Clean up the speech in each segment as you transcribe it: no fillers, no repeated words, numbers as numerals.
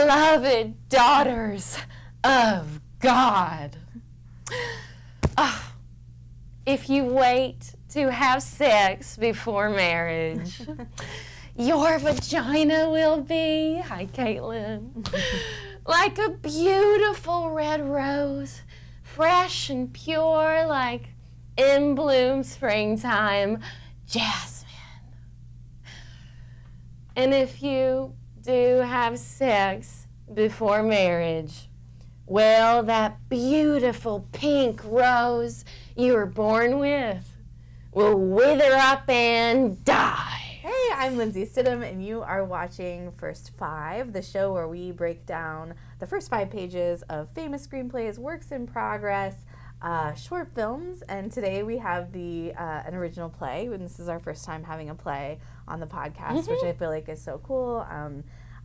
beloved daughters of God. If you wait to have sex before marriage, your vagina will be, hi Caitlin, like a beautiful red rose, fresh and pure like in bloom springtime jasmine. And if you do have sex before marriage, well, that beautiful pink rose you were born with will wither up and die. Hey, I'm Lindsay Stidham, and you are watching First Five, the show where we break down the first 5 pages of famous screenplays, works in progress, short films, and today we have an original play, and this is our first time having a play on the podcast, which I feel like is so cool.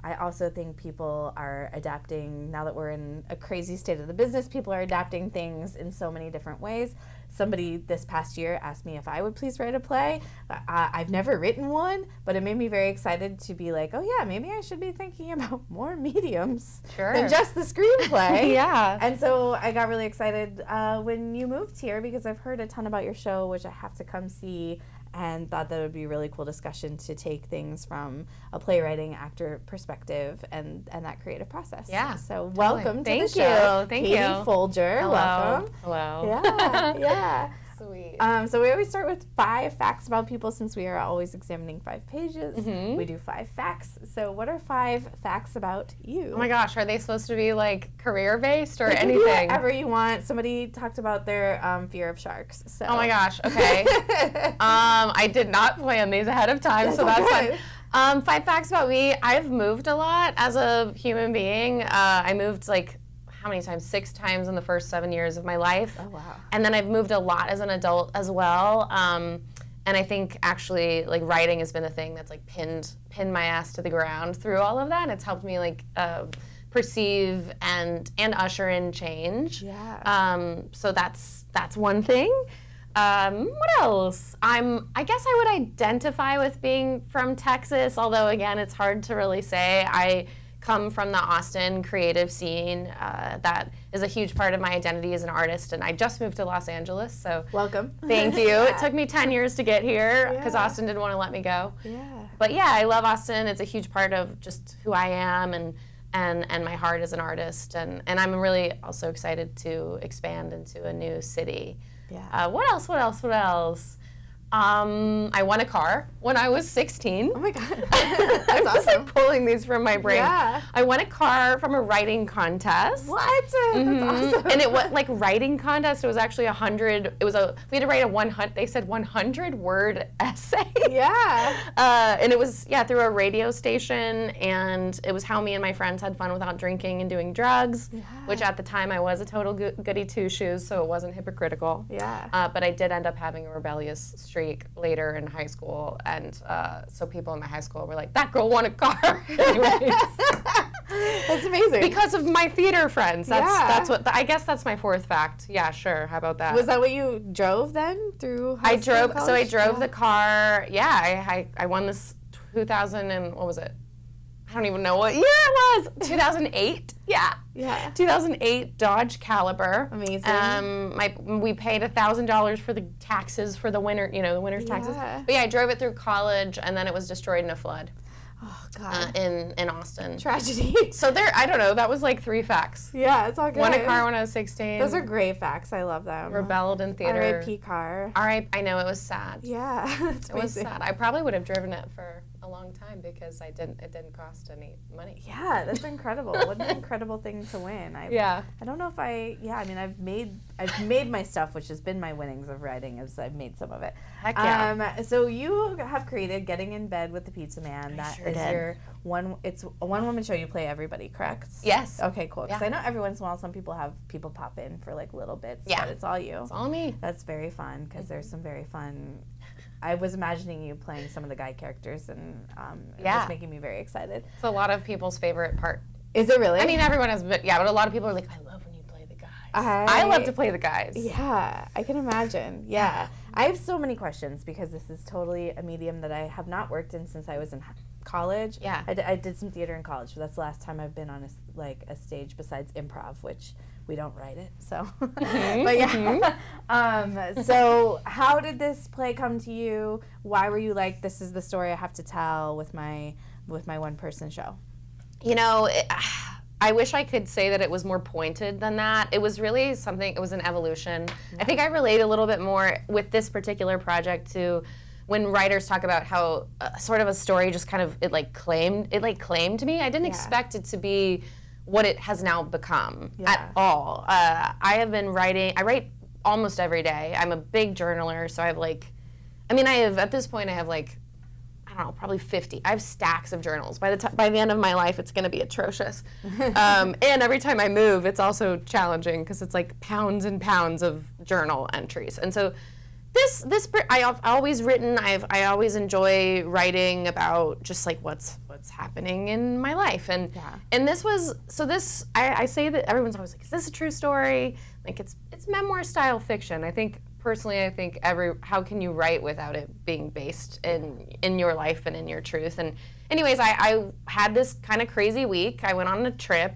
I also think people are adapting, now that we're in a crazy state of the business, people are adapting things in so many different ways. Somebody this past year asked me if I would please write a play. I've never written one, but it made me very excited to be like, oh yeah, maybe I should be thinking about more mediums than just the screenplay. Yeah. And so I got really excited when you moved here because I've heard a ton about your show, which I have to come see, and thought that it would be a really cool discussion to take things from a playwriting actor perspective and that creative process. Yeah. So welcome to the show. Thank you. Katie Folger. Hello. Welcome. Hello. Yeah. Sweet. So we always start with 5 facts about people since we are always examining 5 pages. Mm-hmm. We do 5 facts. So what are 5 facts about you? Oh my gosh, are they supposed to be like career-based or It can be anything? whatever you want. Somebody talked about their fear of sharks. So. Oh my gosh, okay. I did not plan these ahead of time, so that's fine. 5 facts about me. I've moved a lot as a human being. I moved like, how many times? 6 times in the first 7 years of my life. Oh, wow. And then I've moved a lot as an adult as well. And I think actually like writing has been the thing that's like pinned my ass to the ground through all of that. It's helped me like perceive and usher in change. Yeah. So that's one thing. What else? I guess I would identify with being from Texas, although again, it's hard to really say. I come from the Austin creative scene. That is a huge part of my identity as an artist, and I just moved to Los Angeles, so welcome. Thank you. It took me 10 years to get here because Austin didn't want to let me go. Yeah. But yeah, I love Austin. It's a huge part of just who I am and my heart as an artist, and I'm really also excited to expand into a new city. Yeah. What else? I won a car when I was 16. Oh my God. I'm That's just awesome. like pulling these from my brain. Yeah. I won a car from a writing contest. What? Mm-hmm. That's awesome. And it was like writing contest. It was actually 100. We had to write a 100. They said 100-word essay. Yeah. And it was through a radio station, and it was how me and my friends had fun without drinking and doing drugs. Yeah. Which at the time I was a total goody two shoes, so it wasn't hypocritical. Yeah. But I did end up having a rebellious streak later in high school, and so people in my high school were like, "That girl won a car." Anyways. That's amazing. Because of my theater friends. That's what I guess that's my 4th fact. Yeah, sure. How about that? Was that what you drove then through high school? I drove the car. Yeah, I won this 2000 and what was it? I don't even know what year it was. 2008. Yeah. 2008 Dodge Caliber. Amazing. We paid $1,000 for the taxes for the winter, the winter's taxes. But yeah, I drove it through college, and then it was destroyed in a flood. Oh God. In Austin. Tragedy. So I don't know. That was like 3 facts. Yeah, it's all good. Won a car when I was 16. Those are great facts. I love them. Rebelled in theater. R.I.P. car. I know, it was sad. Yeah, it's It was sad. I probably would have driven it for a long time because it didn't cost any money. Yeah, that's incredible. What an incredible thing to win. I don't know if I've made my stuff, which has been my winnings of writing, as I've made some of it. Heck yeah. So you have created Getting in Bed with the Pizza Man. That is your it's a one-woman show. You play everybody, correct? Yes. Okay, cool. Because I know every once in a while some people have people pop in for like little bits, but it's all you. It's all me. That's very fun because there's some very fun. I was imagining you playing some of the guy characters, and it was making me very excited. It's a lot of people's favorite part. Is it really? I mean, everyone has, but a lot of people are like, I love when you play the guys. I love to play the guys. Yeah, I can imagine. Yeah. I have so many questions because this is totally a medium that I have not worked in since I was in college. Yeah. I did some theater in college, but that's the last time I've been on a stage besides improv, which we don't write it. So, but yeah. So how did this play come to you? Why were you like, this is the story I have to tell with my one-person show? You know, I wish I could say that it was more pointed than that. It was really something, it was an evolution. Yeah. I think I relate a little bit more with this particular project to when writers talk about how sort of a story just kind of, it claimed me. I didn't expect it to be what it has now become at all. I write almost every day. I'm a big journaler, so at this point I have I don't know, probably 50. I have stacks of journals. By the end of my life, it's going to be atrocious. And every time I move, it's also challenging because it's pounds and pounds of journal entries. And so I've always written. I always enjoy writing about just what's happening in my life. And I say that everyone's always like, is this a true story? It's memoir style fiction. I think how can you write without it being based in your life and in your truth? And anyways, I had this kind of crazy week. I went on a trip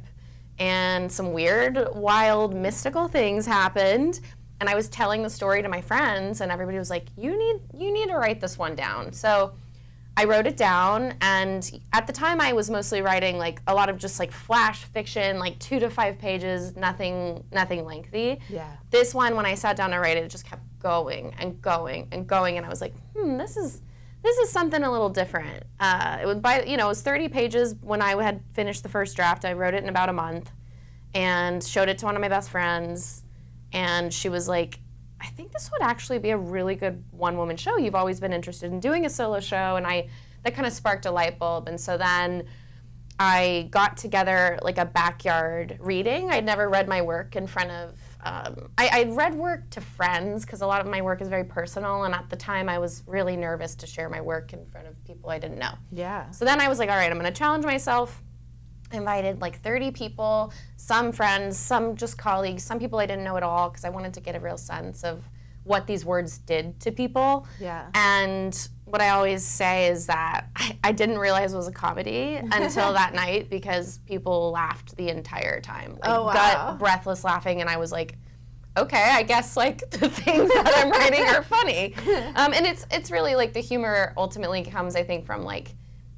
and some weird, wild, mystical things happened. And I was telling the story to my friends and everybody was like, you need to write this one down. So I wrote it down, and at the time I was mostly writing a lot of just flash fiction, 2 to 5 pages, nothing lengthy. Yeah. This one, when I sat down to write it, it just kept going and going and going, and I was like, this is something a little different. It was 30 pages when I had finished the first draft. I wrote it in about a month, and showed it to one of my best friends, and she was like, I think this would actually be a really good one-woman show. You've always been interested in doing a solo show, and that kind of sparked a light bulb. And so then I got together a backyard reading. I'd never read my work in front of, I'd read work to friends because a lot of my work is very personal, and at the time I was really nervous to share my work in front of people I didn't know. Yeah. So then I was like, all right, I'm gonna challenge myself. I invited 30 people, some friends, some just colleagues, some people I didn't know at all, because I wanted to get a real sense of what these words did to people. Yeah. And what I always say is that I didn't realize it was a comedy until that night, because people laughed the entire time. Gut breathless laughing, and I was like, okay, I guess the things that I'm writing are funny. And it's really the humor ultimately comes, I think, from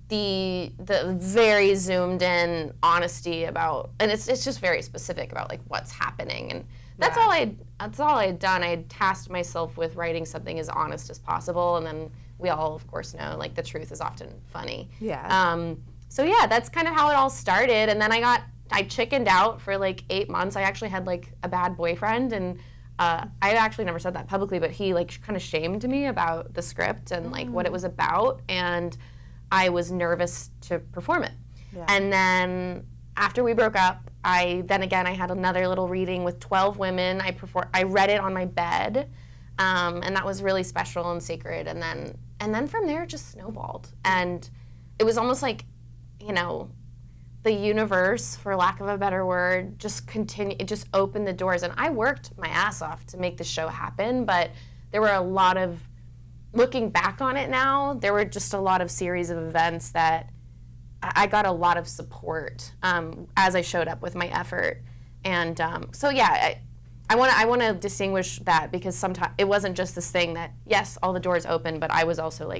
the very zoomed in honesty about, and it's just very specific about what's happening, and that's all I'd done. I had tasked myself with writing something as honest as possible, and then we all of course know the truth is often funny. Yeah. So yeah, that's kind of how it all started, and then I chickened out for 8 months. I actually had a bad boyfriend, and I actually never said that publicly, but he kind of shamed me about the script and what it was about, and I was nervous to perform it. Yeah. And then after we broke up, I had another little reading with 12 women. I read it on my bed, and that was really special and sacred. And then from there, it just snowballed. And it was almost the universe, for lack of a better word, just opened the doors. And I worked my ass off to make the show happen, but there were a lot of, looking back on it now, there were just a lot of series of events that I got a lot of support as I showed up with my effort. And so yeah, I want to distinguish that, because sometimes it wasn't just this thing that, yes, all the doors open, but I was also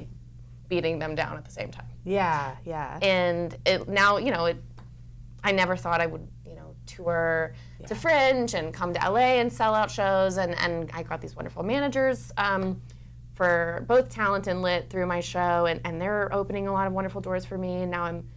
beating them down at the same time. Yeah, yeah. And I never thought I would, tour to Fringe and come to LA and sell out shows, and I got these wonderful managers for both talent and lit through my show, and they're opening a lot of wonderful doors for me. And now I'm,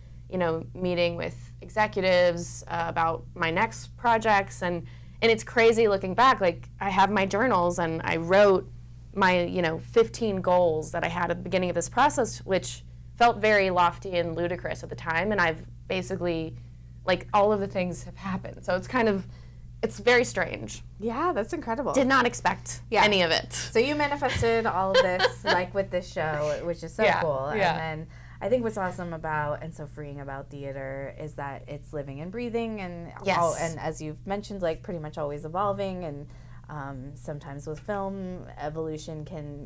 meeting with executives about my next projects, and it's crazy looking back. I have my journals, and I wrote my 15 goals that I had at the beginning of this process, which felt very lofty and ludicrous at the time, and I've basically all of the things have happened. So it's very strange. Yeah, that's incredible. Did not expect any of it. So you manifested all of this with this show, which is so cool. Yeah. And then I think what's awesome about and so freeing about theater is that it's living and breathing, and and as you've mentioned, pretty much always evolving, and Sometimes with film,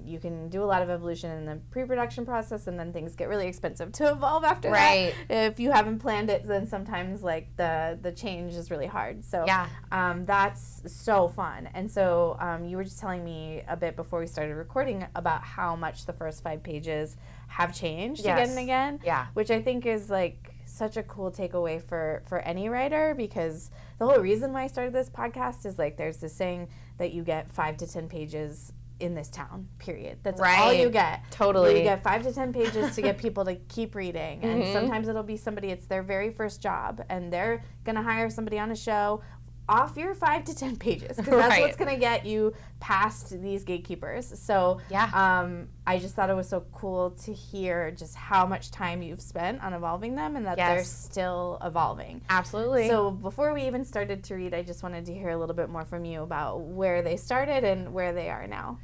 you can do a lot of evolution in the pre-production process, and then things get really expensive to evolve after that. If you haven't planned it, then sometimes like the change is really hard. So that's so fun. And so you were just telling me a bit before we started recording about how much the first 5 pages have changed again and again, which I think is like such a cool takeaway for any writer, because the whole reason why I started this podcast is like there's this saying that you get 5 to 10 pages in this town, period. That's all you get. Totally. You get 5 to 10 pages to get people to keep reading. And sometimes it'll be somebody, it's their very first job, and they're going to hire somebody on a show off your 5 to 10 pages, because that's what's going to get you past these gatekeepers. So I just thought it was so cool to hear just how much time you've spent on evolving them, and that they're still evolving. Absolutely. So before we even started to read, I just wanted to hear a little bit more from you about where they started and where they are now.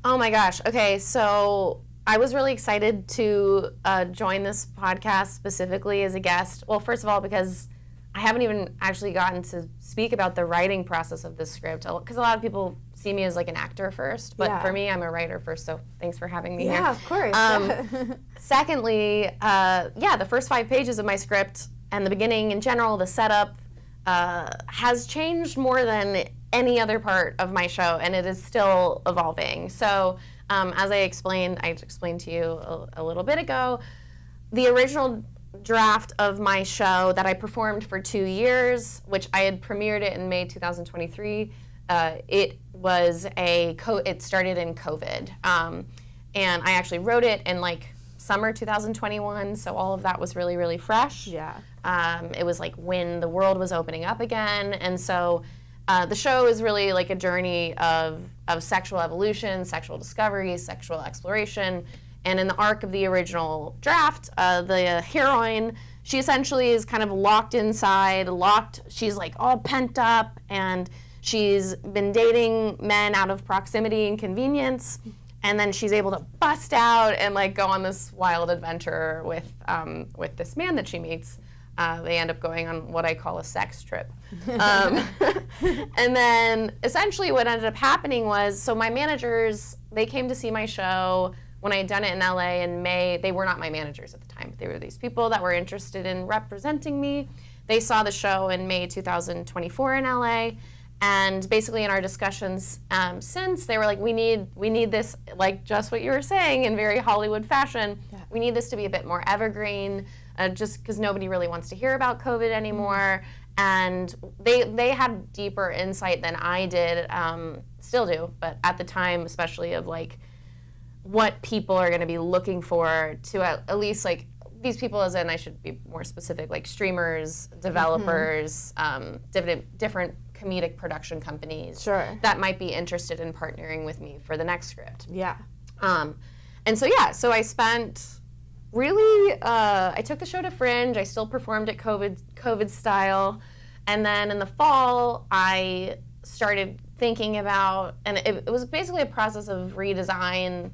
Oh my gosh. Okay, so I was really excited to join this podcast specifically as a guest. Well, first of all, because I haven't even actually gotten to speak about the writing process of this script, because a lot of people see me as like an actor first, but for me, I'm a writer first, so thanks for having me here. Yeah, of course. Secondly, the first 5 pages of my script and the beginning in general, the setup, has changed more than any other part of my show, and it is still evolving. So as I explained to you a little bit ago, the original draft of my show that I performed for 2 years, which I had premiered it in May 2023. It started in COVID, and I actually wrote it in like summer 2021. So all of that was really, really fresh. It was like when the world was opening up again, and so the show is really like a journey of sexual evolution, sexual discovery, sexual exploration. And in the arc of the original draft, the heroine, she essentially is kind of locked inside, she's like all pent up, and she's been dating men out of proximity and convenience, and then she's able to bust out and like go on this wild adventure with this man that she meets. They end up going on what I call a sex trip. And then essentially what ended up happening was, so my managers, they came to see my show when I had done it in LA in May. They were not my managers at the time. They were these people that were interested in representing me. They saw the show in May 2024 in LA. And basically in our discussions since, they were like, we need this, like just what you were saying, in very Hollywood fashion. We need this to be a bit more evergreen, just because nobody really wants to hear about COVID anymore. And they had deeper insight than I did, still do, but at the time, especially of like what people are going to be looking for to at least like these people, as in I should be more specific, like streamers, developers, different comedic production companies that might be interested in partnering with me for the next script. And so I spent really, I took the show to Fringe. I still performed it COVID style. And then in the fall, I started thinking about, and it was basically a process of redesign,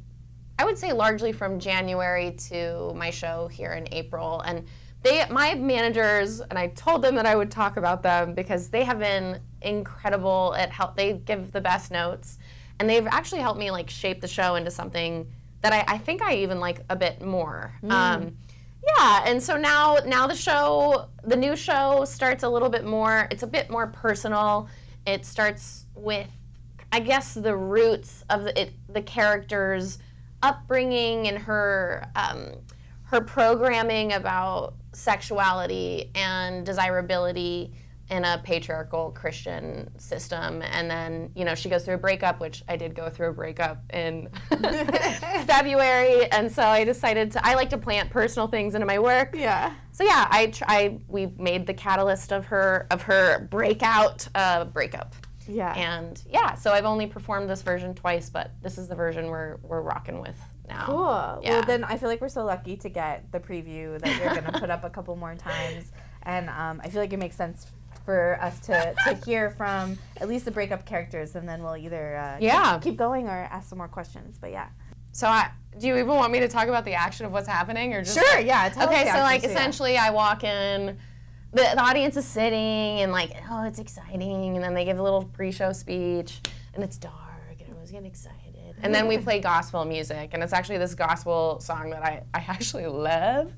I would say largely from January to my show here in April. And my managers, and I told them that I would talk about them because they have been incredible at they give the best notes. And they've actually helped me like shape the show into something that I think I even like a bit more. And so now the new show starts a little bit more, it's a bit more personal. It starts with, I guess, the roots of the character's upbringing and her programming about sexuality and desirability in a patriarchal Christian system. And then, she goes through a breakup, which I did go through a breakup in February. And so I decided I like to plant personal things into my work. So we made the catalyst of her breakout breakup. And so I've only performed this version twice, but this is the version we're rocking with now. Cool. Well, then I feel like we're so lucky to get the preview that you're going to put up a couple more times. And I feel like it makes sense for us to hear from at least the breakup characters, and then we'll either keep going or ask some more questions. But So do you even want me to talk about the action of what's happening, or just sure? Tell us so like essentially I walk in, the audience is sitting and like, oh, it's exciting, and then they give a little pre-show speech, and it's dark, and everyone's getting excited. And then we play gospel music, and it's actually this gospel song that I actually love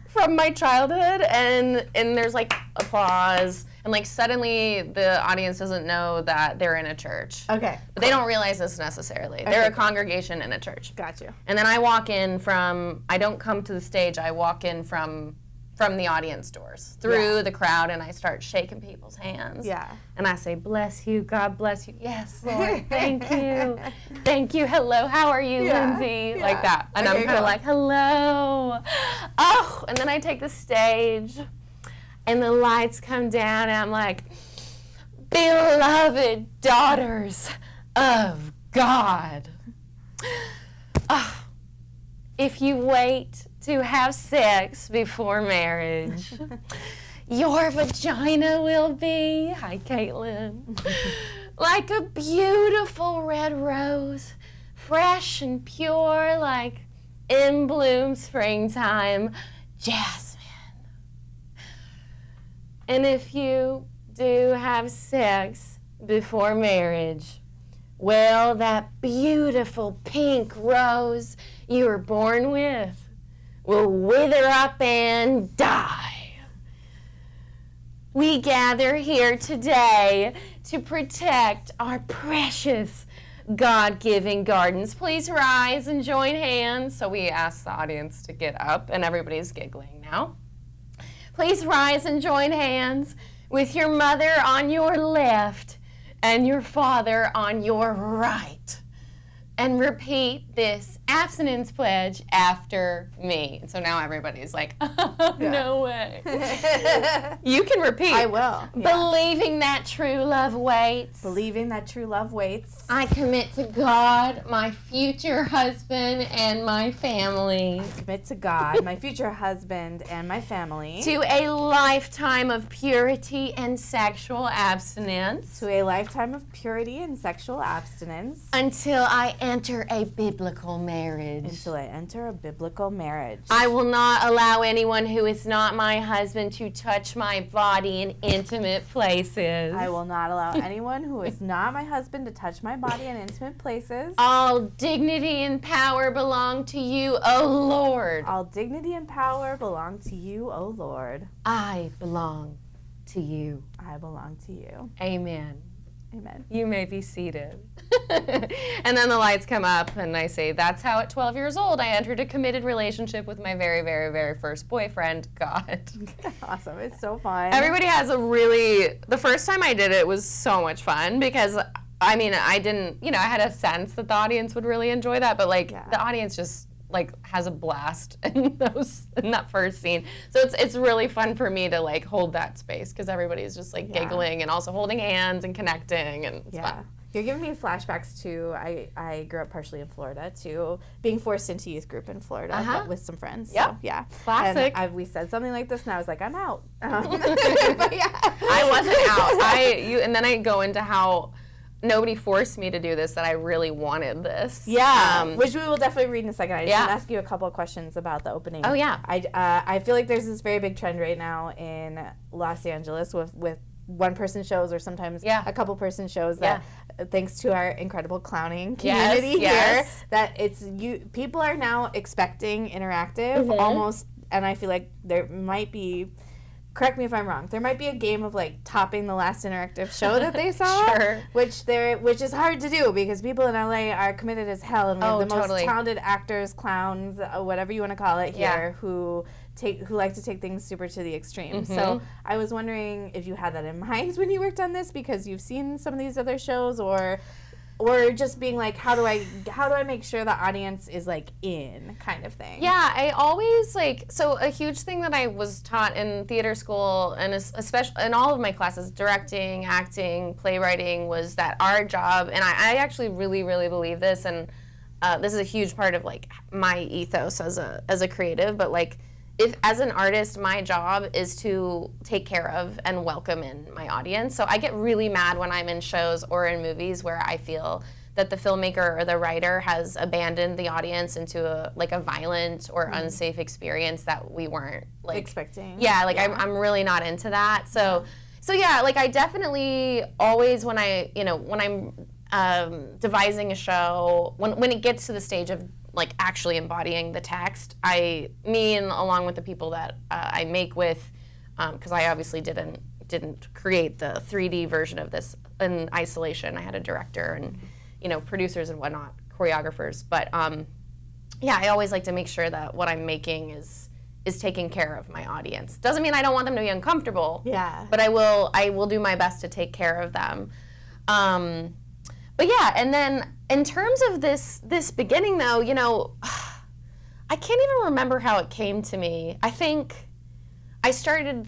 from my childhood, and there's like applause, and like suddenly the audience doesn't know that they're in a church. Okay. But they don't realize this necessarily. They're a congregation in a church. Got you. And then I walk in I don't come to the stage, I walk in from the audience doors, through the crowd, and I start shaking people's hands. Yeah. And I say, bless you, God bless you. Yes, Lord, thank you. Thank you, hello, how are you, Lindsay? Yeah. Like that. And I'm kind of like, hello. Oh, and then I take the stage, and the lights come down, and I'm like, beloved daughters of God. Oh, if you wait to have sex before marriage, your vagina will be, hi Caitlin, like a beautiful red rose, fresh and pure like in bloom springtime jasmine. And if you do have sex before marriage, well, that beautiful pink rose you were born with will wither up and die. We gather here today to protect our precious God-given gardens. Please rise and join hands. So we ask the audience to get up, and everybody's giggling now. Please rise and join hands with your mother on your left and your father on your right. And repeat this abstinence pledge after me. And so now everybody's like, oh, no way. You can repeat. I will. Believing that true love waits. Believing that true love waits. I commit to God, my future husband, and my family. I commit to God, my future husband, and my family. To a lifetime of purity and sexual abstinence. To a lifetime of purity and sexual abstinence. Until I enter a biblical marriage. Until I enter a biblical marriage. I will not allow anyone who is not my husband to touch my body in intimate places. I will not allow anyone who is not my husband to touch my body in intimate places. All dignity and power belong to you, O Lord. All dignity and power belong to you, O Lord. I belong to you. I belong to you. Amen. Amen. You may be seated. And then the lights come up, and I say, that's how at 12 years old I entered a committed relationship with my very, very, very first boyfriend, God. Awesome. It's so fun. Everybody has the first time I did it was so much fun because, I mean, I didn't, I had a sense that the audience would really enjoy that, but, the audience just, has a blast in that first scene. So it's really fun for me to, hold that space because everybody's just, giggling and also holding hands and connecting, and it's fun. You're giving me flashbacks to, I grew up partially in Florida, to being forced into youth group in Florida with some friends. Yep. So, yeah. Classic. And we said something like this, and I was like, I'm out. But I wasn't out. And then I go into how nobody forced me to do this, that I really wanted this. Yeah, which we will definitely read in a second. I just want to ask you a couple of questions about the opening. Oh, yeah. I feel like there's this very big trend right now in Los Angeles with one-person shows or sometimes a couple-person shows that, thanks to our incredible clowning community here, that people are now expecting interactive almost, and I feel like there might be, correct me if I'm wrong, there might be a game of topping the last interactive show that they saw, which is hard to do because people in LA are committed as hell, and we have the most talented actors, clowns, whatever you want to call it here, who like to take things super to the extreme. So I was wondering if you had that in mind when you worked on this, because you've seen some of these other shows, or just being how do I make sure the audience is in kind of thing. Yeah, I always so a huge thing that I was taught in theater school, and especially in all of my classes, directing, acting, playwriting, was that our job, and I actually really, really believe this, and this is a huge part of my ethos as a creative, but if as an artist, my job is to take care of and welcome in my audience. So I get really mad when I'm in shows or in movies where I feel that the filmmaker or the writer has abandoned the audience into a violent or unsafe experience that we weren't expecting. Yeah, I'm really not into that. So So yeah, like I definitely always when I'm devising a show, when it gets to the stage of like actually embodying the text, me and along with the people that I make with, because I obviously didn't create the 3D version of this in isolation. I had a director and producers and whatnot, choreographers, but yeah, I always like to make sure that what I'm making is taking care of my audience. Doesn't mean I don't want them to be uncomfortable. Yeah. But I will do my best to take care of them. But yeah, and then in terms of this beginning though, I can't even remember how it came to me. I think I started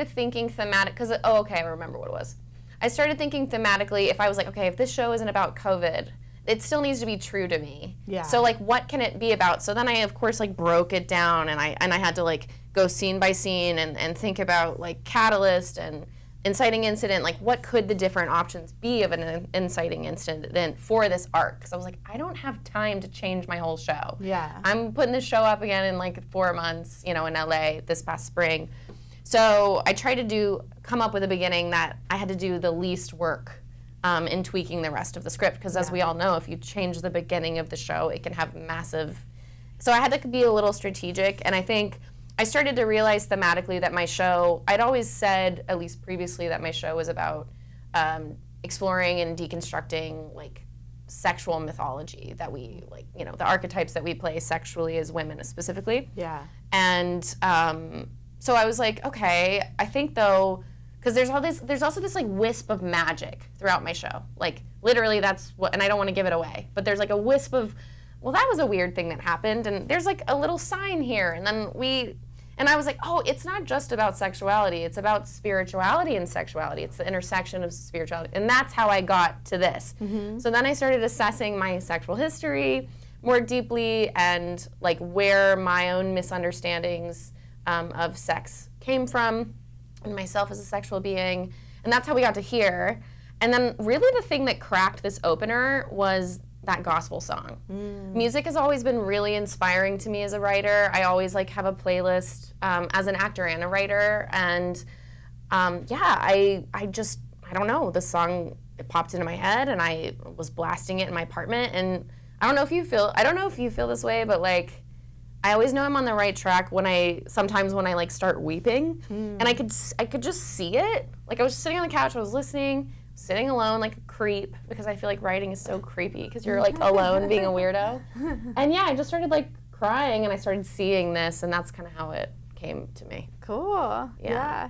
thinking thematic because I remember what it was. I started thinking thematically if I was like, okay, if this show isn't about COVID, it still needs to be true to me. Yeah. So like, what can it be about? So then I, of course, like broke it down, and I had to like go scene by scene and think about like catalyst and inciting incident. Like, what could the different options be of an inciting incident for this arc? Because I was like, I don't have time to change my whole show. Yeah. I'm putting this show up again in like 4 months, in LA this past spring. So I tried to come up with a beginning that I had to do the least work in tweaking the rest of the script, because as we all know, if you change the beginning of the show, it can have massive. So I had to be a little strategic, and I think I started to realize thematically that my show, I'd always said, at least previously, that my show was about exploring and deconstructing like sexual mythology that we like, the archetypes that we play sexually as women specifically. Yeah. And so I was like, okay, I think though, because there's also this like wisp of magic throughout my show. Like literally that's what, and I don't want to give it away, but there's like a wisp of, well, that was a weird thing that happened, and there's like a little sign here, and I was like, oh, it's not just about sexuality, it's about spirituality and sexuality. It's the intersection of spirituality, and that's how I got to this. Mm-hmm. So then I started assessing my sexual history more deeply, and like where my own misunderstandings of sex came from, and myself as a sexual being, and that's how we got to here. And then really the thing that cracked this opener was that gospel song. Music has always been really inspiring to me as a writer. I always like have a playlist as an actor and a writer, and I don't know, the song, it popped into my head, and I was blasting it in my apartment, and I don't know if you feel this way, but like I always know I'm on the right track when I like start weeping, and I could just see it. Like I was sitting on the couch, I was listening, sitting alone like a creep, because I feel like writing is so creepy because you're like alone being a weirdo. And yeah, I just started like crying, and I started seeing this, and that's kind of how it came to me. Cool. Yeah.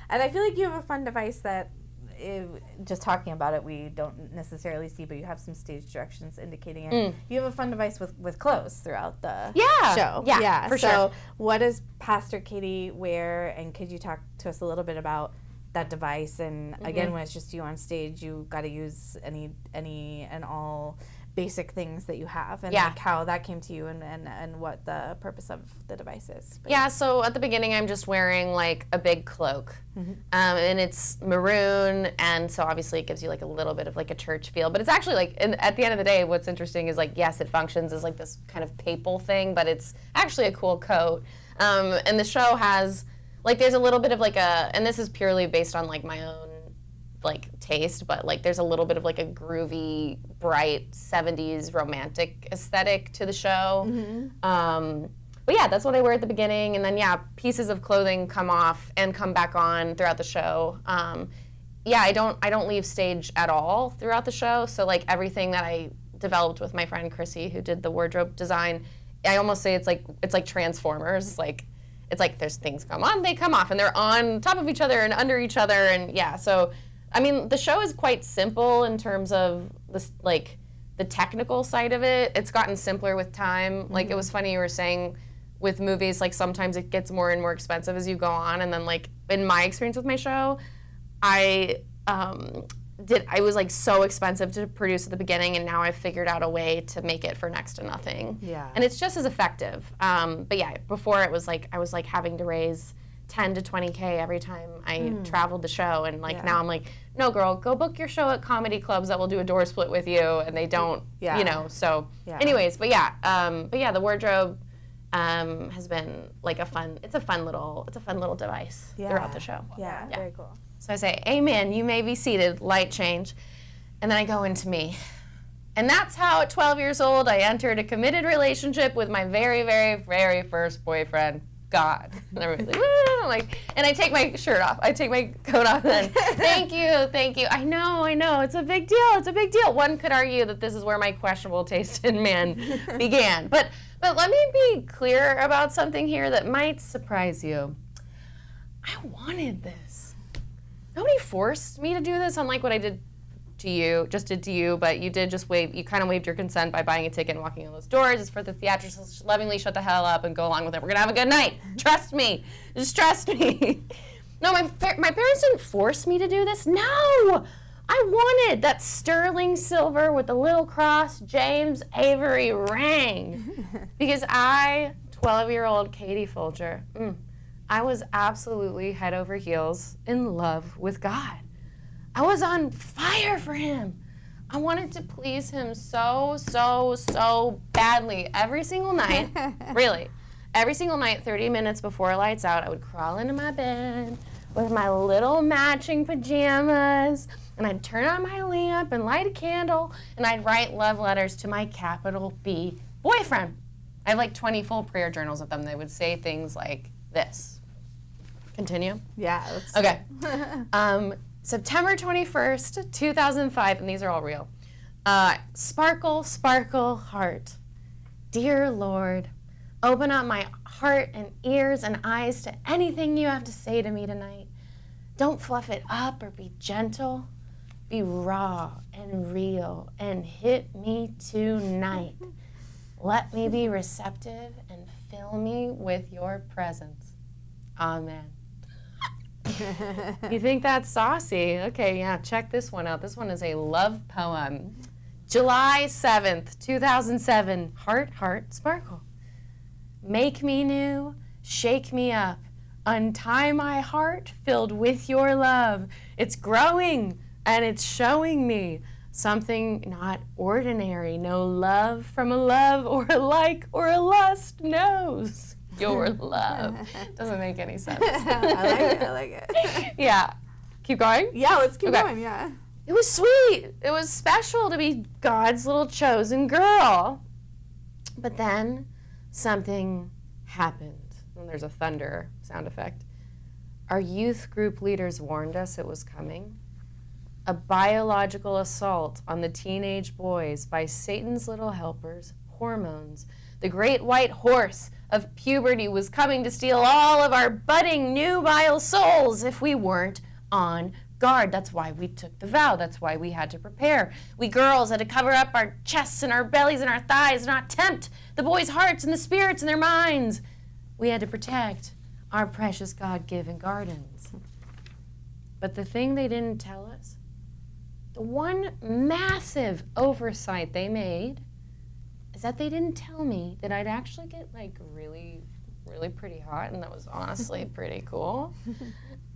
And I feel like you have a fun device that, just talking about it, we don't necessarily see, but you have some stage directions indicating it. You have a fun device with clothes throughout the show. Yeah, for sure. So what does Pastor Katie wear, and could you talk to us a little bit about that device? And again, when it's just you on stage, you got to use any and all basic things that you have, and like how that came to you, and what the purpose of the device is. But so at the beginning I'm just wearing like a big cloak, and it's maroon, and so obviously it gives you like a little bit of like a church feel, but it's actually like, at the end of the day, what's interesting is like, yes, it functions as like this kind of papal thing, but it's actually a cool coat. And the show has like, there's a little bit of like and this is purely based on like my own like taste, but like there's a little bit of like a groovy, bright 70s romantic aesthetic to the show. But yeah, that's what I wear at the beginning, and then pieces of clothing come off and come back on throughout the show. I don't leave stage at all throughout the show, so like everything that I developed with my friend Chrissy, who did the wardrobe design, I almost say it's like Transformers. It's like there's things come on, they come off, and they're on top of each other and under each other, and so I mean, the show is quite simple in terms of this, like the technical side of it. It's gotten simpler with time. Like it was funny, you were saying with movies, like sometimes it gets more and more expensive as you go on, and then like in my experience with my show, I was like so expensive to produce at the beginning, and now I've figured out a way to make it for next to nothing. Yeah. And it's just as effective. But yeah, before it was like I was like having to raise 10 to 20K every time I traveled the show, and like now I'm like, no girl, go book your show at comedy clubs that will do a door split with you, and they don't, so anyways, but the wardrobe has been like a fun little device throughout the show. Very cool. So I say, amen, you may be seated, light change. And then I go into me. And that's how at 12 years old I entered a committed relationship with my very, very, very first boyfriend, God. And everybody's like, and I take my shirt off. I take my coat off and thank you. I know, it's a big deal. One could argue that this is where my questionable taste in man began. But let me be clear about something here that might surprise you. I wanted this. Nobody forced me to do this, unlike what I did to you, but you did just you kind of waived your consent by buying a ticket and walking in those doors. It's for the theatrics. Lovingly shut the hell up and go along with it. We're gonna have a good night. Trust me. Just trust me. No, my parents didn't force me to do this. No, I wanted that sterling silver with the little cross James Avery ring because 12-year-old Katie Folger, I was absolutely head over heels in love with God. I was on fire for him. I wanted to please him so badly every single night. Really. Every single night, 30 minutes before lights out, I would crawl into my bed with my little matching pajamas, and I'd turn on my lamp and light a candle, and I'd write love letters to my capital B boyfriend. I have like 20 full prayer journals of them. They would say things like this. Continue? Yeah. Okay. September 21st, 2005, and these are all real. Sparkle, sparkle, heart. Dear Lord, open up my heart and ears and eyes to anything you have to say to me tonight. Don't fluff it up or be gentle. Be raw and real and hit me tonight. Let me be receptive and fill me with your presence. Amen. You think that's saucy? Okay, yeah, check this one out. This one is a love poem. July 7th, 2007, heart, heart, sparkle. Make me new, shake me up, untie my heart filled with your love. It's growing and it's showing me something not ordinary. No love from a love or a like or a lust knows your love. Doesn't make any sense. I like it. Yeah. Keep going? Yeah, let's keep going, yeah. It was sweet. It was special to be God's little chosen girl. But then something happened. And there's a thunder sound effect. Our youth group leaders warned us it was coming. A biological assault on the teenage boys by Satan's little helpers, hormones. The great white horse of puberty was coming to steal all of our budding nubile souls if we weren't on guard. That's why we took the vow. That's why we had to prepare. We girls had to cover up our chests and our bellies and our thighs, not tempt the boys' hearts and the spirits in their minds. We had to protect our precious God-given gardens. But the thing they didn't tell us, the one massive oversight they made, is that they didn't tell me that I'd actually get like really, really pretty hot, and that was honestly pretty cool.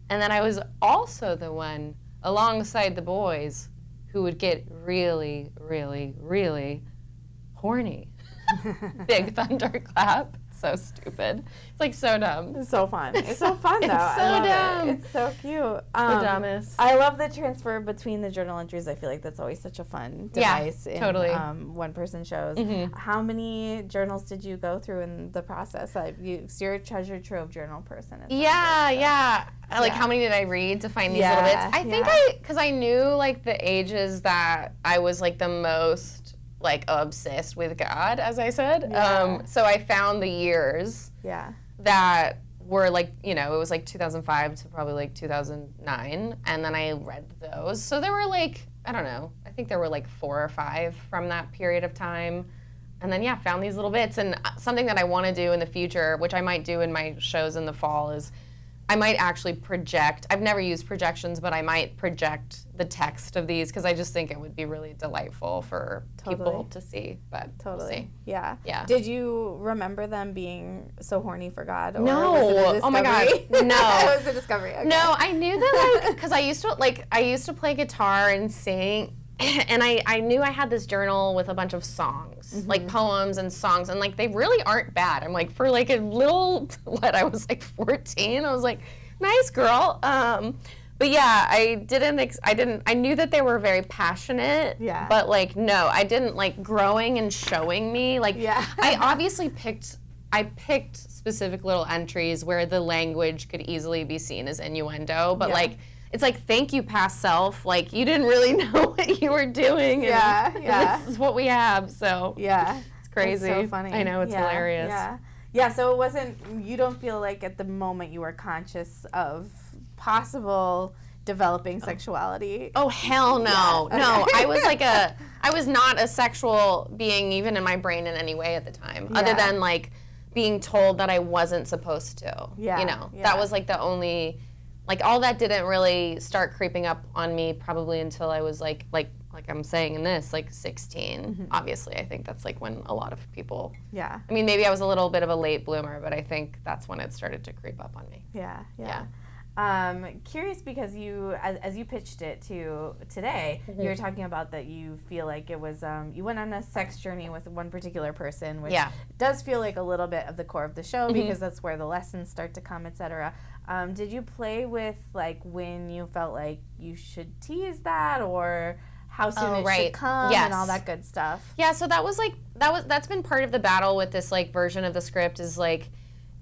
And then I was also the one alongside the boys who would get really, really, really horny. Big thunderclap. So stupid. It's like so dumb. It's so fun. It's so fun though. It's so dumb. It's so cute. It's the dumbest. I love the transfer between the journal entries. I feel like that's always such a fun device in one-person shows. Mm-hmm. How many journals did you go through in the process? You're a treasure trove journal person. Yeah. Like how many did I read to find these little bits? I think because I knew like the ages that I was like the most like obsessed with God, as I said. Yeah. So I found the years that were like, it was like 2005 to probably like 2009. And then I read those. So there were like, I don't know, I think there were like 4 or 5 from that period of time. And then, found these little bits. And something that I want to do in the future, which I might do in my shows in the fall, is I might actually project. I've never used projections, but I might project the text of these because I just think it would be really delightful for people to see. But we'll see. Yeah. Did you remember them being so horny for God? Or no. Was it a discovery? Oh my God. No. It was a discovery. Okay. No, I knew that because I used to play guitar and sing. And I knew I had this journal with a bunch of songs, like poems and songs, and like they really aren't bad. I'm like, for like a little, I was like 14, I was like, nice girl. But But yeah, I knew that they were very passionate. Yeah. But like, no, I didn't like growing and showing me. Like, Yeah. I obviously picked specific little entries where the language could easily be seen as innuendo. But like, it's like, thank you, past self. Like, you didn't really know what you were doing. And this is what we have. So yeah. It's crazy. That's so funny. I know, it's hilarious. Yeah. Yeah, so it wasn't, you don't feel like at the moment you were conscious of possible developing sexuality? Oh, hell no. Yeah. No, I was not a sexual being even in my brain in any way at the time, other than like being told that I wasn't supposed to. Yeah. You know, that was like the only, like all that didn't really start creeping up on me probably until I was like I'm saying in this, like 16. Mm-hmm. Obviously, I think that's like when a lot of people. Yeah. I mean, maybe I was a little bit of a late bloomer, but I think that's when it started to creep up on me. Yeah. Curious because you, as you pitched it to today, you were talking about that you feel like it was, you went on a sex journey with one particular person, which does feel like a little bit of the core of the show because that's where the lessons start to come, etc. Did you play with like when you felt like you should tease that or how soon it should come and all that good stuff? Yeah, so that's been part of the battle with this like version of the script is like,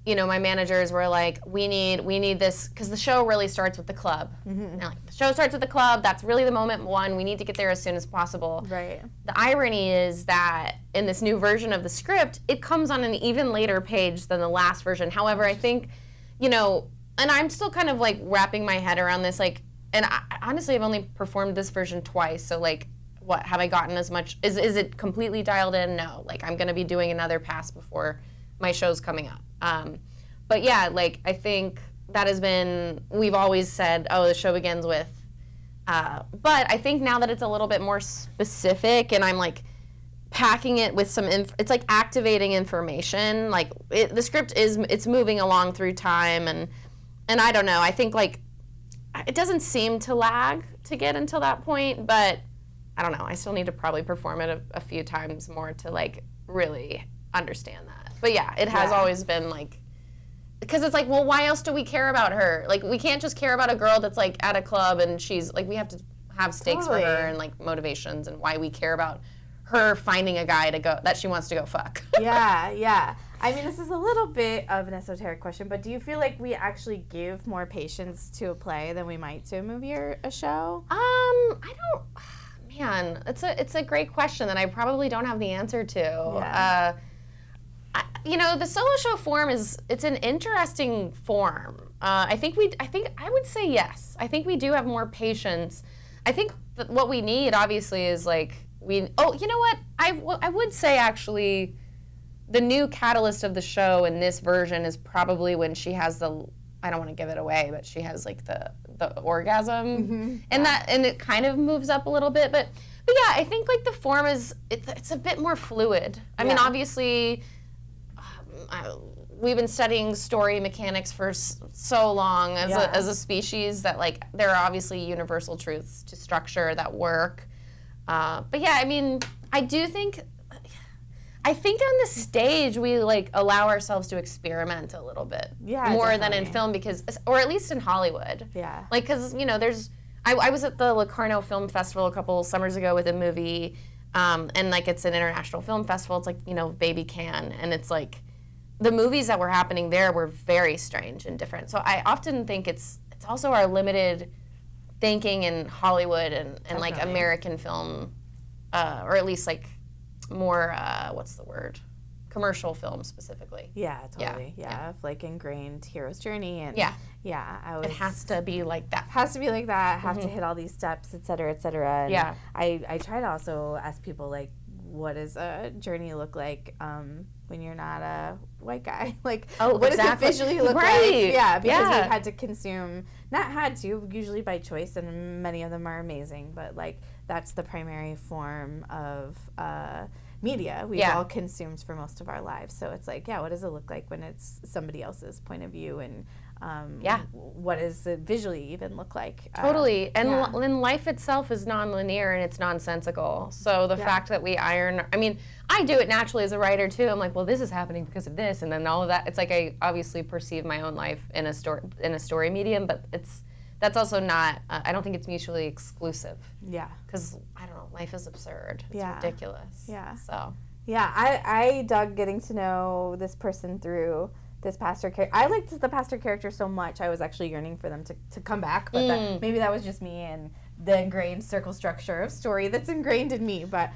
you know, my managers were like, we need this, because the show really starts with the club. Mm-hmm. Now, like, the show starts with the club. That's really the moment one. We need to get there as soon as possible. Right. The irony is that in this new version of the script, it comes on an even later page than the last version. However, I think, you know, and I'm still kind of like wrapping my head around this, like, and I honestly have only performed this version twice. So like, what, have I gotten as much, is it completely dialed in? No. Like, I'm going to be doing another pass before my show's coming up. But yeah, like, I think that has been, we've always said, oh, the show begins with, but I think now that it's a little bit more specific and I'm like packing it with some, it's like activating information, like the script it's moving along through time and I don't know, I think like, it doesn't seem to lag to get until that point, but I don't know, I still need to probably perform it a few times more to like really understand that. But yeah, it has always been like, because it's like, well, why else do we care about her? Like, we can't just care about a girl that's like at a club and she's like, we have to have stakes for her and like motivations and why we care about her finding a guy that she wants to go fuck. Yeah. I mean, this is a little bit of an esoteric question, but do you feel like we actually give more patience to a play than we might to a movie or a show? I don't, man, it's a great question that I probably don't have the answer to. Yeah. You know, the solo show form it's an interesting form. I think I would say yes. I think we do have more patience. I think that what we need obviously is like you know what? I would say actually the new catalyst of the show in this version is probably when she has I don't want to give it away, but she has like the orgasm and it kind of moves up a little bit, but yeah, I think like the form it's a bit more fluid. I mean, obviously we've been studying story mechanics for so long as a species that like there are obviously universal truths to structure that work. But yeah, I mean, I think on the stage we like allow ourselves to experiment a little bit more than in film because, or at least in Hollywood. Yeah. Like, cause you know, I was at the Locarno Film Festival a couple summers ago with a movie, and like it's an international film festival. It's like, you know, Baby Can, and it's like, the movies that were happening there were very strange and different. So I often think it's also our limited thinking in Hollywood and like American film, or at least like more, what's the word? Commercial film specifically. Yeah, totally. Yeah. Like ingrained hero's journey and it has to be like that. Has to be like that. Have to hit all these steps, et cetera, et cetera. And I try to also ask people like, what does a journey look like when you're not a white guy? Like, what does it visually look like? Yeah, because we've had to consume, not had to, usually by choice, and many of them are amazing, but like that's the primary form of media we've all consumed for most of our lives. So it's like, what does it look like when it's somebody else's point of view and what does it visually even look like? Totally. And life itself is nonlinear and it's nonsensical. So the fact that we I mean, I do it naturally as a writer too. I'm like, well, this is happening because of this, and then all of that. It's like I obviously perceive my own life in a story medium, but that's also not, I don't think it's mutually exclusive. Yeah. Because, I don't know, life is absurd. It's Yeah. ridiculous. Yeah. So. Yeah, I dug getting to know this person through this pastor character. I liked the pastor character so much, I was actually yearning for them to come back, but maybe that was just me and the ingrained circle structure of story that's ingrained in me. But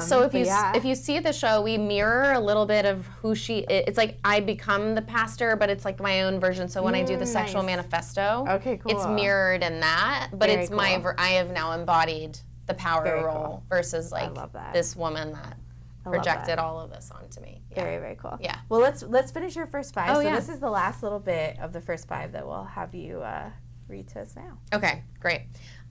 so if you see the show, we mirror a little bit of who she is. It's like I become the pastor, but it's like my own version. So when I do the sexual manifesto, okay, cool. It's mirrored in that, but Very it's cool. I have now embodied the power Very role cool. versus like this woman that projected all of this onto me. Yeah. Very, very cool. Yeah. Well, let's finish your first 5. Oh, so this is the last little bit of the first 5 that we'll have you read to us now. Okay, great.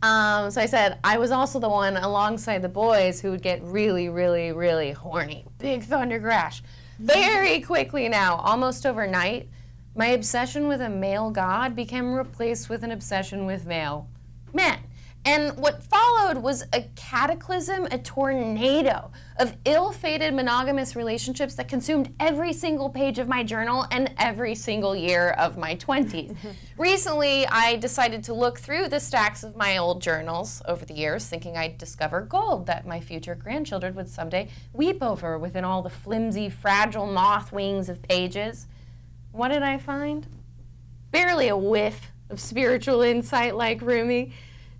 So I said, I was also the one alongside the boys who would get really, really, really horny. Big thunder crash. Very quickly now, almost overnight, my obsession with a male god became replaced with an obsession with male men. And what followed was a cataclysm, a tornado of ill-fated monogamous relationships that consumed every single page of my journal and every single year of my 20s. Recently, I decided to look through the stacks of my old journals over the years, thinking I'd discover gold that my future grandchildren would someday weep over within all the flimsy, fragile moth wings of pages. What did I find? Barely a whiff of spiritual insight like Rumi.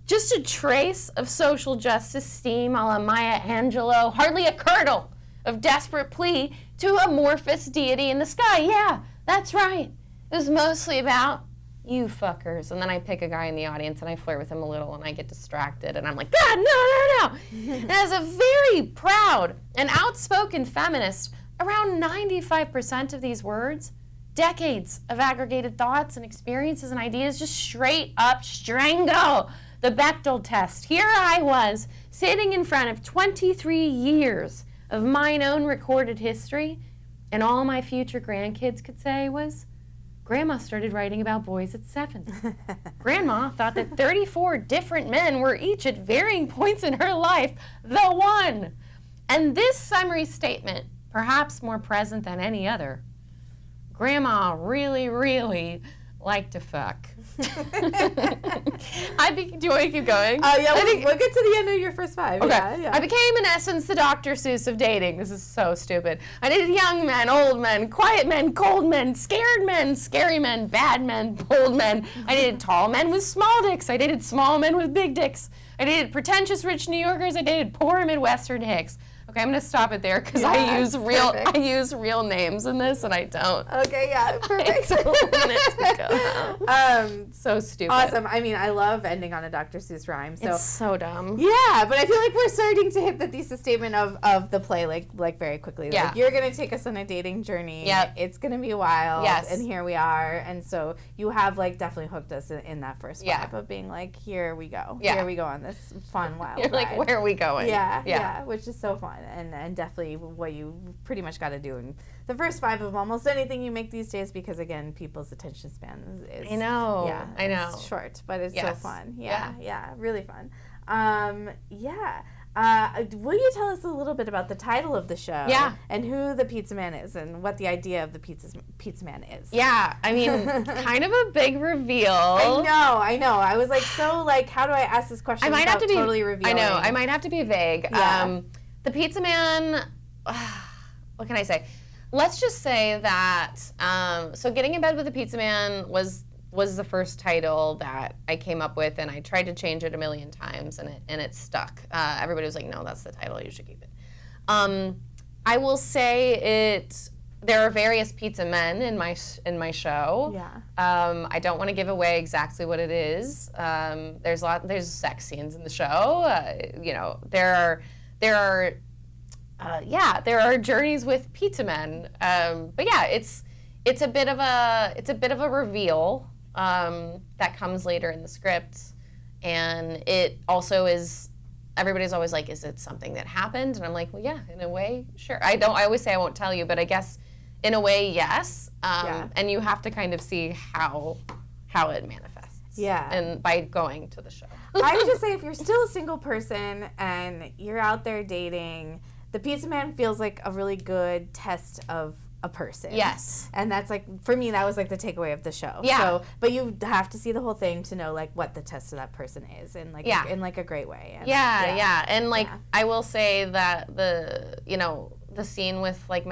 Just a trace of social justice steam a la Maya Angelou, hardly a kernel of desperate plea to amorphous deity in the sky. Yeah, that's right. It was mostly about you fuckers. And then I pick a guy in the audience and I flirt with him a little and I get distracted and I'm like, God, no. And as a very proud and outspoken feminist, around 95% of these words, decades of aggregated thoughts and experiences and ideas just straight up strangle the Bechdel test. Here I was, sitting in front of 23 years of mine own recorded history, and all my future grandkids could say was, Grandma started writing about boys at 7. Grandma thought that 34 different men were each at varying points in her life the one. And this summary statement, perhaps more present than any other, Grandma really, really liked to fuck. Do you want to keep going? Yeah, we'll get to the end of your first 5. Okay. Yeah. I became, in essence, the Dr. Seuss of dating. This is so stupid. I dated young men, old men, quiet men, cold men, scared men, scary men, bad men, bold men. I dated tall men with small dicks. I dated small men with big dicks. I dated pretentious rich New Yorkers. I dated poor Midwestern hicks. Okay, I'm gonna stop it there because I use real names in this and I don't. Okay, yeah, perfect. So stupid. Awesome. I mean, I love ending on a Dr. Seuss rhyme. So. It's so dumb. Yeah, but I feel like we're starting to hit the thesis statement of the play like very quickly. Yeah. Like, you're gonna take us on a dating journey. Yep. It's gonna be wild. Yes. And here we are. And so you have like definitely hooked us in that first 5 Yeah. of being like, here we go. Yeah. Here we go on this fun wild You're ride. like, where are we going? Yeah, which is so fun and definitely what you pretty much got to do in the first 5 of almost anything you make these days because again, people's attention span is I know. Yeah, I know. It's short, but it's so fun. Yeah. Yeah, really fun. Will you tell us a little bit about the title of the show? Yeah. And who the pizza man is and what the idea of the pizza man is? Yeah, I mean, it's kind of a big reveal. I know. I was like, so like, how do I ask this question? I might have to be totally revealing? I know. I might have to be vague. Yeah. The pizza man. What can I say? Let's just say that. So getting in bed with the pizza man was the first title that I came up with, and I tried to change it a million times, and it stuck. Everybody was like, "No, that's the title. You should keep it." I will say there are various pizza men in my show. Yeah. I don't want to give away exactly what it is. There's sex scenes in the show. There are journeys with pizza men. But yeah, it's a bit of a reveal that comes later in the script, and it also is. Everybody's always like, "Is it something that happened?" And I'm like, "Well, yeah, in a way, sure." I always say I won't tell you, but I guess in a way, yes. And you have to kind of see how it manifests. Yeah. And by going to the show. I would just say if you're still a single person and you're out there dating, the pizza man feels like a really good test of a person. Yes. And that's like, for me, that was like the takeaway of the show. Yeah. So, but you have to see the whole thing to know like what the test of that person is, and like in like a great way. And, And like I will say that the scene with like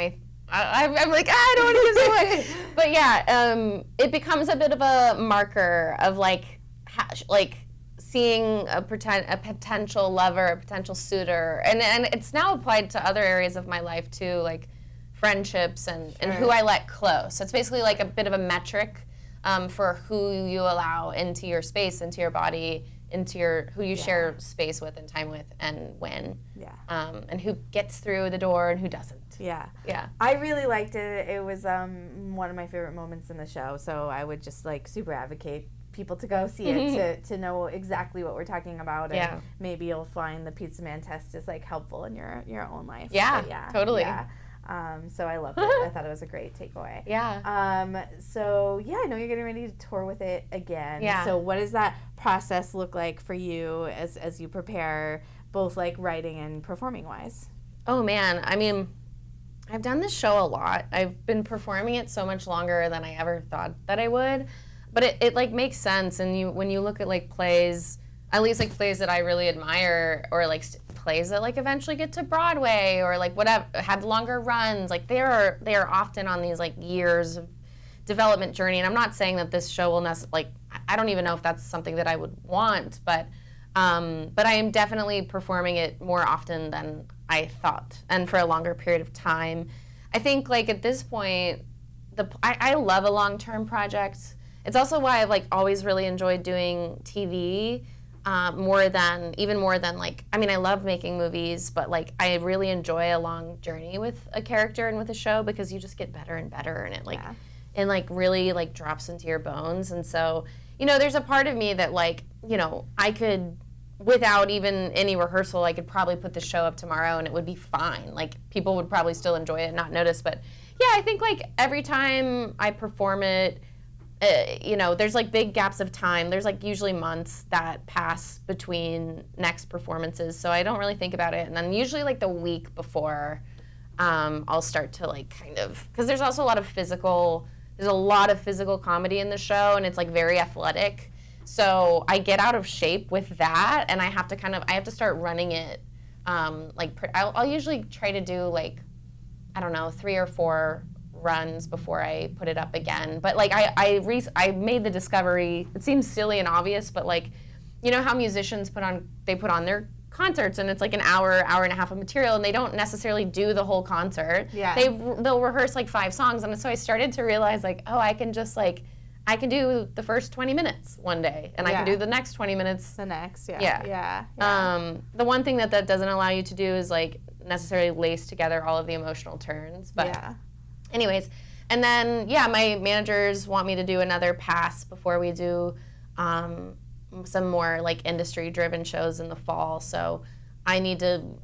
I'm like, I don't want to give it away. But yeah, it becomes a bit of a marker of like seeing a potential lover, a potential suitor, and it's now applied to other areas of my life too, like friendships and who I let close. So it's basically like a bit of a metric for who you allow into your space, into your body, into who you share space with and time with, and when. Yeah. And who gets through the door and who doesn't. Yeah. Yeah. I really liked it. It was one of my favorite moments in the show. So I would just like super advocate people to go see it to know exactly what we're talking about, and maybe you'll find the Pizza Man test is like helpful in your own life. Yeah, totally. Yeah. So I loved it. I thought it was a great takeaway. Yeah. So yeah, I know you're getting ready to tour with it again. Yeah. So what does that process look like for you as you prepare, both like writing and performing wise? Oh man, I mean, I've done this show a lot. I've been performing it so much longer than I ever thought that I would. But it like makes sense, and when you look at like plays, at least like plays that I really admire, or like plays that like eventually get to Broadway, or like whatever have longer runs, like they are often on these like years of development journey. And I'm not saying that this show will I don't even know if that's something that I would want, but I am definitely performing it more often than I thought, and for a longer period of time. I think like at this point, I love a long-term project. It's also why I've like always really enjoyed doing TV more than like, I mean, I love making movies, but like I really enjoy a long journey with a character and with a show, because you just get better and better, and it like and like really like drops into your bones. And so, there's a part of me that like, I could, without even any rehearsal, I could probably put the show up tomorrow and it would be fine. Like people would probably still enjoy it and not notice. But yeah, I think like every time I perform it, there's like big gaps of time. There's like usually months that pass between next performances, so I don't really think about it. And then usually like the week before, I'll start to like kind of, because there's also a lot of physical comedy in the show, and it's like very athletic. So I get out of shape with that, and I have to start running it. I'll usually try to do like, I don't know, 3 or 4 runs before I put it up again. But like I made the discovery, it seems silly and obvious, but like, how musicians put on their concerts, and it's like an hour and a half of material, and they don't necessarily do the whole concert. Yeah. They'll rehearse like 5 songs, and so I started to realize like, oh, I can do the first 20 minutes one day, and I can do the next 20 minutes the next. Yeah. The one thing that doesn't allow you to do is like necessarily lace together all of the emotional turns, but anyways, and then my managers want me to do another pass before we do some more like industry driven shows in the fall. So the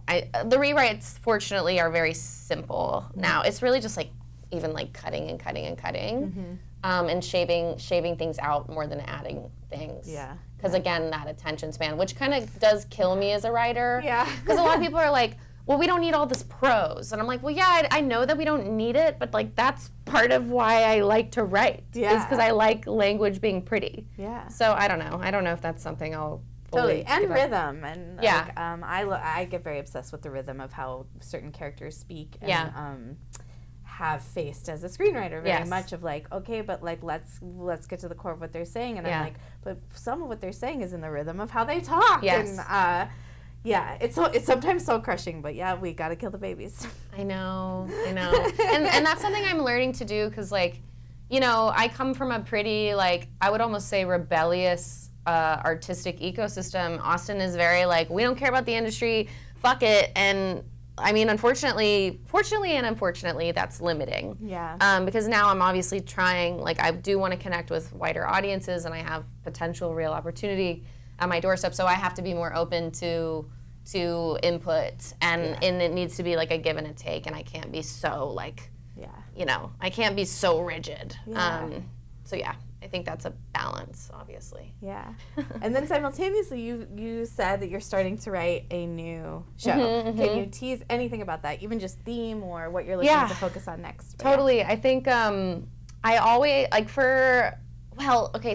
rewrites fortunately are very simple now. It's really just like even like cutting and cutting and cutting, and shaving things out more than adding things. Yeah. Because again, that attention span, which kind of does kill me as a writer. Yeah. Because a lot of people are like, well, we don't need all this prose. And I'm like, well, yeah, I know that we don't need it, but like that's part of why I like to write. Yeah. Is because I like language being pretty. Yeah. So I don't know. I don't know if that's something I'll fully and rhythm. And like, I get very obsessed with the rhythm of how certain characters speak and have faced as a screenwriter very much of like, okay, but like let's get to the core of what they're saying. And I'm like, but some of what they're saying is in the rhythm of how they talk. Yes. And it's sometimes soul crushing, but we got to kill the babies. I know. and that's something I'm learning to do, because like, I come from a pretty like, I would almost say rebellious artistic ecosystem. Austin is very like, we don't care about the industry, fuck it. And I mean, fortunately and unfortunately, that's limiting. Yeah. Because now I'm obviously trying, like I do want to connect with wider audiences, and I have potential real opportunity at my doorstep, so I have to be more open to input, and it needs to be like a give and a take, and I can't be so like, I can't be so rigid. Yeah. I think that's a balance, obviously. Yeah. And then simultaneously, you said that you're starting to write a new show. Can you tease anything about that, even just theme or what you're looking to focus on next? Totally. I think I always, like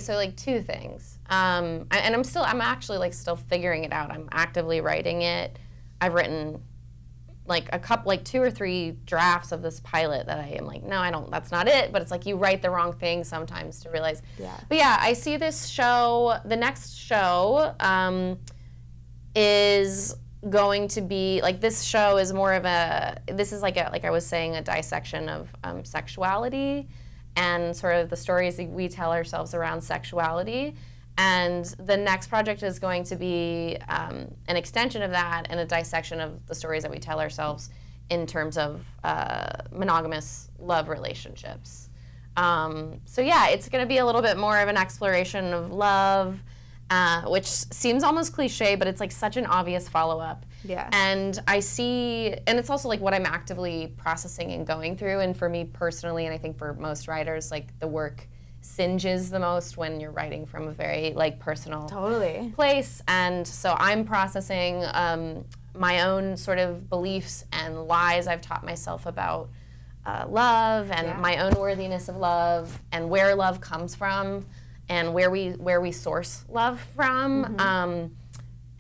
so like two things. And I'm actually like still figuring it out. I'm actively writing it. I've written like 2 or 3 drafts of this pilot that I am like, no, I don't, that's not it. But it's like you write the wrong thing sometimes to realize. Yeah. But yeah, I see this show, the next show is going to be, like this show is more of this is like I was saying, a dissection of sexuality and sort of the stories that we tell ourselves around sexuality. And the next project is going to be an extension of that and a dissection of the stories that we tell ourselves in terms of monogamous love relationships. So yeah, it's going to be a little bit more of an exploration of love, which seems almost cliche, but it's like such an obvious follow-up. Yeah. And it's also like what I'm actively processing and going through. And for me personally, and I think for most writers, like the work singes the most when you're writing from a very like personal place. And so I'm processing my own sort of beliefs and lies I've taught myself about love and my own worthiness of love and where love comes from and where we source love from.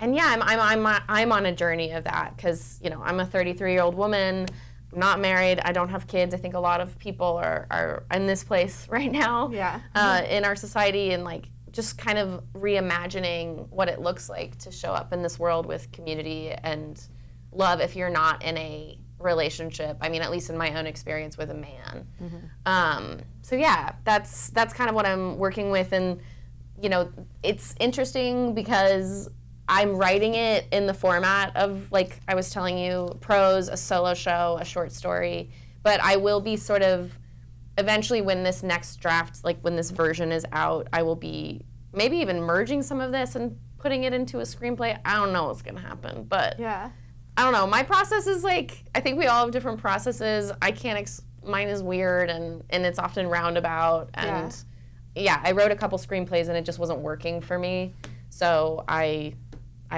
And yeah, I'm on a journey of that because, you know, I'm a 33-year-old woman. I'm not married. I don't have kids. I think a lot of people are in this place right now in our society, and like just kind of reimagining what it looks like to show up in this world with community and love if you're not in a relationship. I mean, at least in my own experience with a man. So yeah, that's kind of what I'm working with. And, you know, it's interesting because I'm writing it in the format of, like I was telling you, prose, a solo show, a short story. But I will be sort of, eventually when this next draft, like when this version is out, I will be maybe even merging some of this and putting it into a screenplay. I don't know what's going to happen, but I don't know. My process is like, I think we all have different processes. I can't, mine is weird and it's often roundabout. And I wrote a couple screenplays and it just wasn't working for me. So I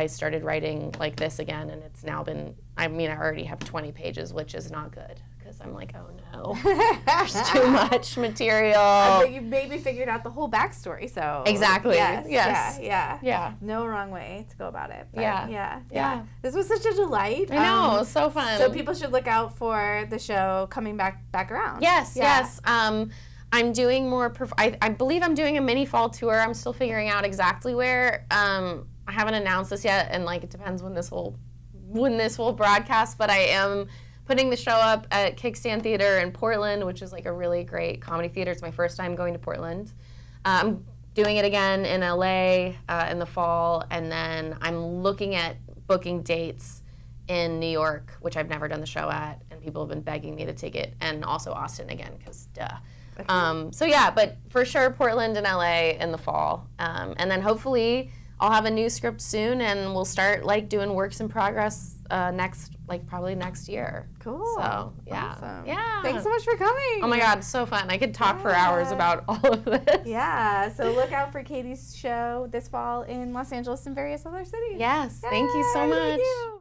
started writing like this again, and it's now been, I mean, I already have 20 pages, which is not good, because I'm like, oh no, there's too much material. But you maybe figured out the whole backstory, so. Exactly, yes. Yeah. No wrong way to go about it. But yeah. This was such a delight. I know, it was so fun. So people should look out for the show coming back around. Yes. I'm doing more, I believe I'm doing a mini fall tour. I'm still figuring out exactly where. I haven't announced this yet, and like it depends when this will broadcast, but I am putting the show up at Kickstand Theater in Portland, which is like a really great comedy theater. It's my first time going to Portland. I'm doing it again in LA in the fall, and then I'm looking at booking dates in New York, which I've never done the show at, and people have been begging me to take it, and also Austin again, because duh. So yeah, but for sure Portland and LA in the fall, and then hopefully I'll have a new script soon, and we'll start like doing works in progress probably next year. Cool. So yeah. Awesome. Yeah. Thanks so much for coming. Oh my God, it's so fun. I could talk for hours about all of this. Yeah. So look out for Katie's show this fall in Los Angeles and various other cities. Yes. Thank you so much. Thank you.